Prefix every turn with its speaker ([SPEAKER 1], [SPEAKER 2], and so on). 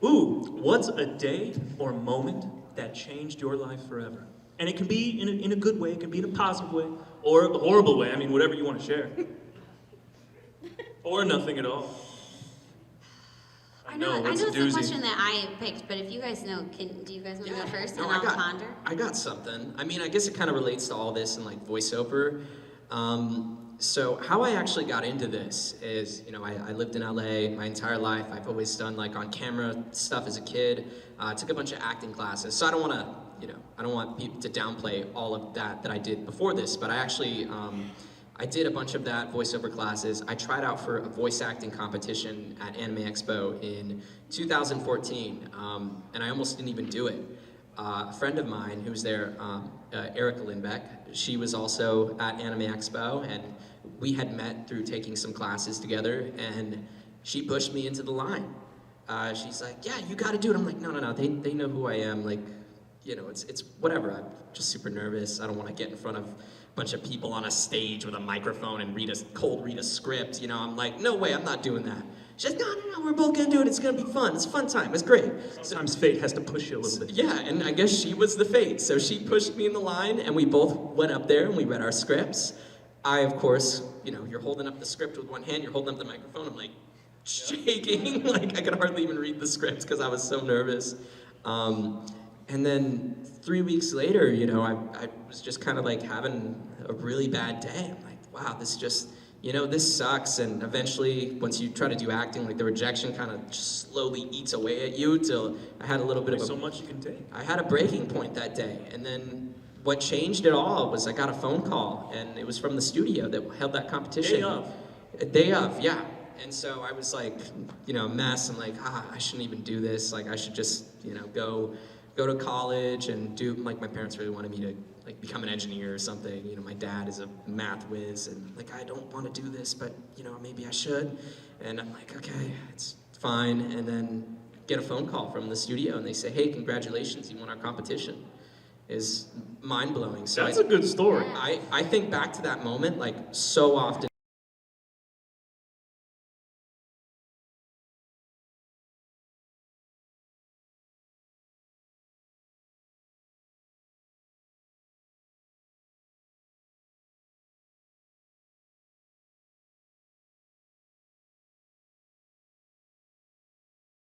[SPEAKER 1] Ooh, what's a day or moment that changed your life forever? And it can be in a good way, it can be in a positive way, or a horrible way. I mean, whatever you want to share. Or nothing at all.
[SPEAKER 2] I know
[SPEAKER 1] it's
[SPEAKER 2] it's
[SPEAKER 1] a
[SPEAKER 2] a
[SPEAKER 1] doozy.
[SPEAKER 2] question that I picked, but if you guys know, do you guys want to go first
[SPEAKER 3] No,
[SPEAKER 2] and I'll ponder?
[SPEAKER 3] I got something. I mean, I guess it kind of relates to all this and like voiceover. So how I actually got into this is, I lived in LA my entire life. I've always done like on camera stuff as a kid. Took a bunch of acting classes. So I don't want to, I don't want people to downplay all of that I did before this, but I actually, I did a bunch of that voiceover classes. I tried out for a voice acting competition at Anime Expo in 2014, and I almost didn't even do it. A friend of mine who was there, Erica Lindbeck, she was also at Anime Expo, and we had met through taking some classes together, and she pushed me into the line. She's like, yeah, you gotta do it. I'm like, no, they know who I am. Like, it's whatever. I'm just super nervous. I don't want to get in front of a bunch of people on a stage with a microphone and read a script. I'm like, no way, I'm not doing that. She's like, no, we're both gonna do it. It's gonna be fun. It's a fun time. It's great.
[SPEAKER 1] Sometimes fate has to push you a little bit.
[SPEAKER 3] Yeah, and I guess she was the fate. So she pushed me in the line, and we both went up there and we read our scripts. I, of course, you're holding up the script with one hand, you're holding up the microphone. I'm like shaking, like I could hardly even read the script because I was so nervous. And then 3 weeks later, I was just kind of like having a really bad day. I'm like, wow, this just, this sucks. And eventually, once you try to do acting, like the rejection kind of just slowly eats away at you till I had a little bit of
[SPEAKER 1] so much you can take.
[SPEAKER 3] I had a breaking point that day. And then what changed it all was I got a phone call, and it was from the studio that held that competition.
[SPEAKER 1] Day of.
[SPEAKER 3] Day of, yeah. And so I was like, a mess. I'm like, I shouldn't even do this. Like, I should just, go to college and do, like, my parents really wanted me to, like, become an engineer or something. My dad is a math whiz, and, like, I don't want to do this, but, maybe I should. And I'm like, okay, it's fine. And then get a phone call from the studio, and they say, hey, congratulations, you won our competition. Is mind-blowing. So
[SPEAKER 1] That's a good story.
[SPEAKER 3] I think back to that moment, like, so often.